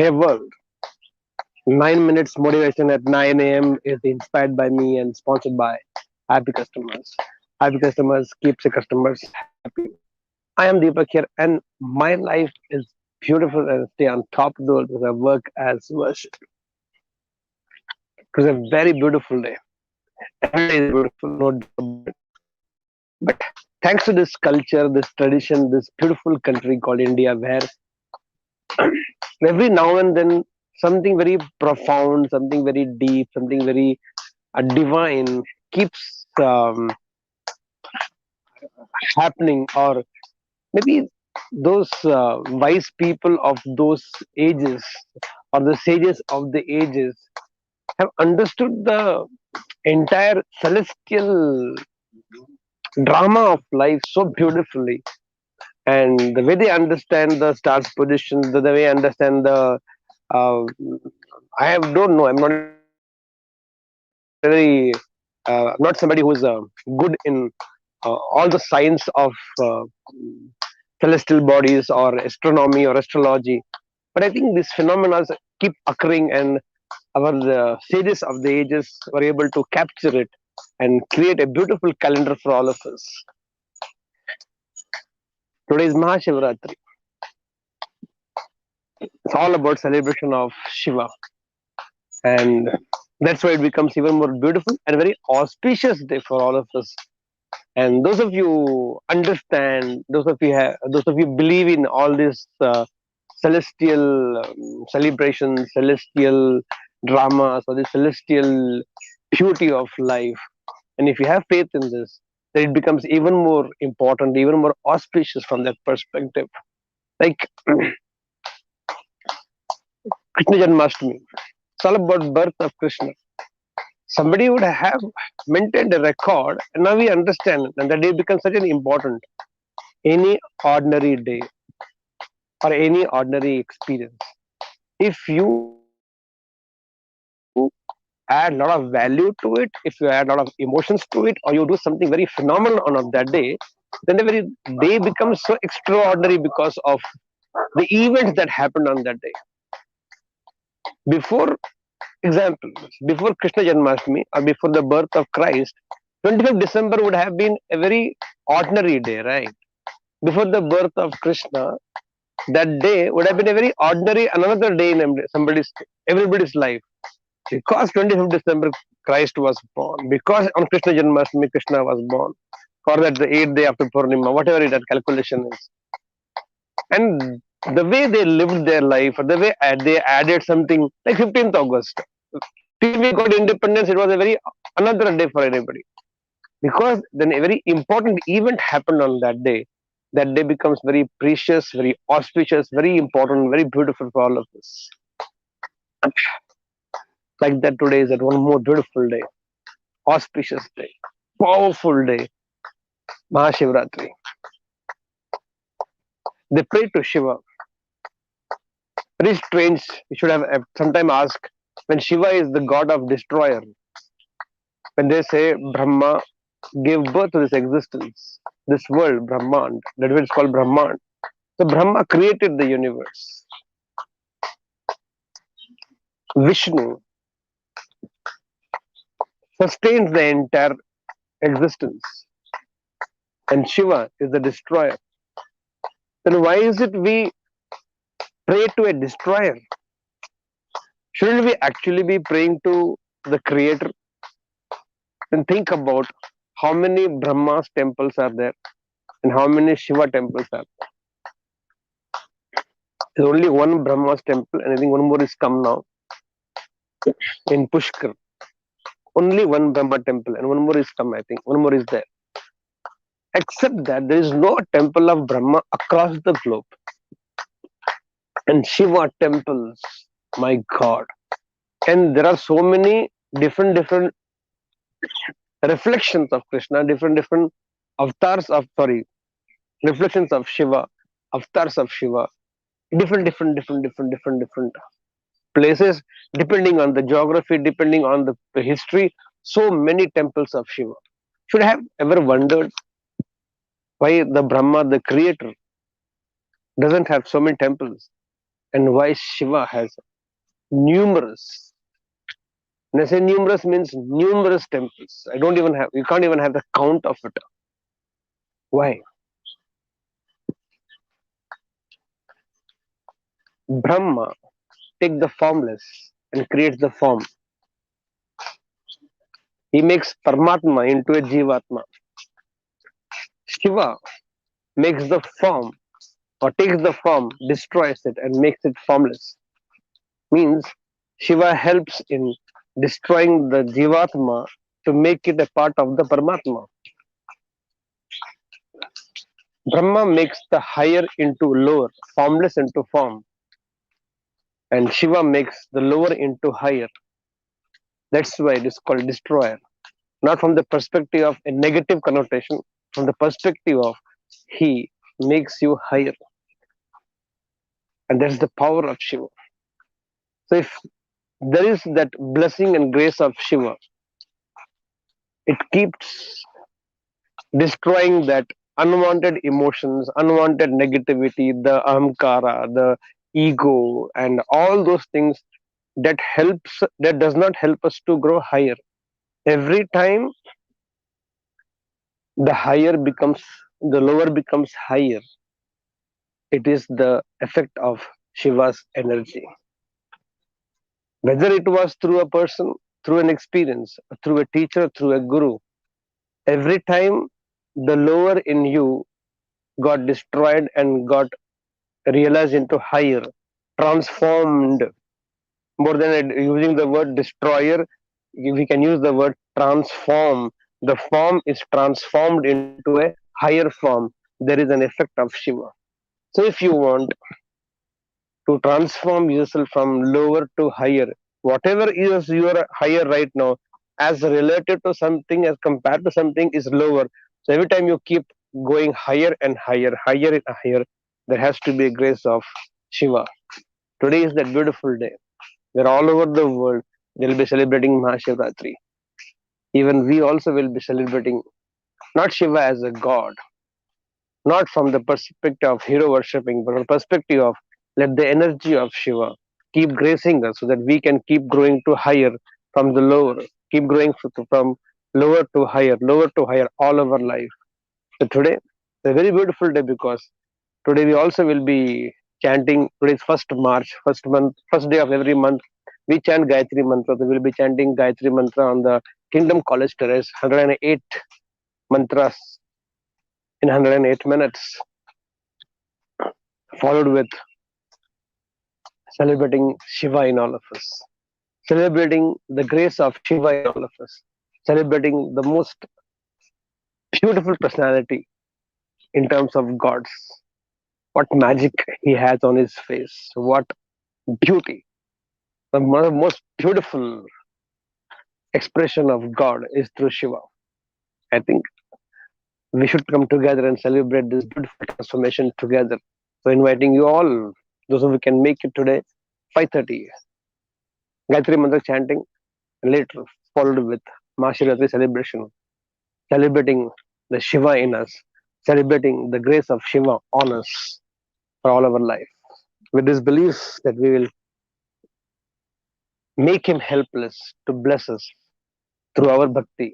Hey world, 9 minutes motivation at 9 a.m. is inspired by me and sponsored by happy customers. Happy customers keeps the customers happy. I am Deepak here, and my life is beautiful and stay on top of the world because I work as worship. It was a very beautiful day. Every day is beautiful, no doubt about it. But thanks to this culture, this tradition, this beautiful country called India, where every now and then something very profound, something very deep, something very divine keeps happening, or maybe those wise people of those ages or the sages of the ages have understood the entire celestial drama of life so beautifully, and the way they understand the stars position, the way they understand the uh, I have don't know, I'm not very I'm not somebody who's good in all the science of celestial bodies or astronomy or astrology. But I think these phenomena keep occurring, and our sages of the ages were able to capture it and create a beautiful calendar for all of us. Today is Mahashivratri. It's all about celebration of Shiva, and that's why it becomes even more beautiful and very auspicious day for all of us. And those of you understand, those of you believe in all this celestial celebrations, celestial dramas, or the celestial beauty of life. And if you have faith in this, then it becomes even more important, even more auspicious from that perspective. Like Krishna Janmashtami, it's all about birth of Krishna. Somebody would have maintained a record, and now we understand, and the day becomes such an important. Any ordinary day or any ordinary experience, if you add a lot of value to it, if you add a lot of emotions to it, or you do something very phenomenal on of that day, then the very day becomes so extraordinary because of the events that happened on that day. Before example, before Krishna Janmashtami or before the birth of Christ, 25th December would have been a very ordinary day, right? Before the birth of Krishna, that day would have been a very ordinary another day in somebody's everybody's life, because 25th December Christ was born, because on Krishna Janmashtami Krishna was born, or that the 8th day after Purnima, whatever that calculation is. And the way they lived their life, or the way they added something like 15th August, till we got independence, it was a very another day for anybody, because then a very important event happened on that day. That day becomes very precious, very auspicious, very important, very beautiful for all of us. Like that, today is that one more beautiful day, auspicious day, powerful day, Mahashivratri. They pray to Shiva. Very strange. You should have sometime asked, when Shiva is the god of destroyer, when they say Brahma gave birth to this existence, this world, Brahmand, that's why it's called Brahmand. So Brahma created the universe. Vishnu sustains the entire existence, and Shiva is the destroyer. Then why is it we pray to a destroyer? Shouldn't we actually be praying to the creator? Then think about how many Brahma's temples are there and how many Shiva temples are there. There's only one Brahma's temple, and I think one more is come now in Pushkar. Only one Brahma temple, and one more is come, I think. One more is there. Except that there is no temple of Brahma across the globe. And Shiva temples, my God. And there are so many different reflections of Krishna, different avatars of, sorry, reflections of Shiva, avatars of Shiva, different places, depending on the geography, depending on the history. So many temples of Shiva. Should I have ever wondered why the Brahma, the creator, doesn't have so many temples? and why Shiva has numerous. When I say numerous means numerous temples. I don't even have, you can't even have the count of it. Why? Brahma takes the formless and creates the form. He makes Paramatma into a Jivatma. Shiva makes the form or takes the form, destroys it, and makes it formless. Means Shiva helps in destroying the Jivatma to make it a part of the Paramatma. Brahma makes the higher into lower, formless into form, and Shiva makes the lower into higher. That's why it is called destroyer. Not from the perspective of a negative connotation, from the perspective of he makes you higher. And that's the power of Shiva. So if there is that blessing and grace of Shiva, it keeps destroying that unwanted emotions, unwanted negativity, the ahamkara, the ego, and all those things that does not help us to grow higher. Every time the higher becomes the lower becomes higher, it is the effect of Shiva's energy. Whether it was through a person, through an experience, through a teacher, through a guru, every time the lower in you got destroyed and got realized into higher, transformed. More than using the word destroyer, we can use the word transform. The form is transformed into a higher form. There is an effect of Shiva. So if you want to transform yourself from lower to higher, whatever is your higher right now, as related to something, as compared to something, is lower. So every time you keep going higher and higher, higher and higher, there has to be a grace of Shiva. Today is that beautiful day where all over the world they'll be celebrating Mahashivratri. Even we also will be celebrating not Shiva as a god, not from the perspective of hero worshipping, but from the perspective of let the energy of Shiva keep gracing us so that we can keep growing to higher from the lower, keep growing from lower to higher all over life. So today, it's a very beautiful day because today we also will be chanting. Today is 1st March, first month, first day of every month. We chant Gayatri Mantra. So we will be chanting Gayatri Mantra on the Kingdom College Terrace, 108 mantras in 108 minutes, followed with celebrating Shiva in all of us, celebrating the grace of Shiva in all of us, celebrating the most beautiful personality in terms of gods. What magic he has on his face, what beauty. The most beautiful expression of God is through Shiva. I think we should come together and celebrate this beautiful transformation together. So inviting you all, those who can make it today, 5:30, Gayatri Mantra chanting, and later followed with Mahashivratri celebration, celebrating the Shiva in us, celebrating the grace of Shiva on us for all our life. With this belief that we will make him helpless to bless us through our bhakti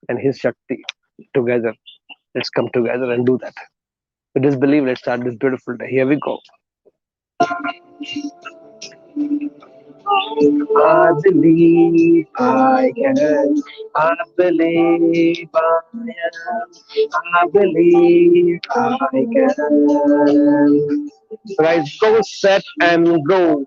and his Shakti together. Let's come together and do that. With this belief, let's start this beautiful day. Here we go. I believe I can. I believe I am. I believe I can. Guys, go set and go.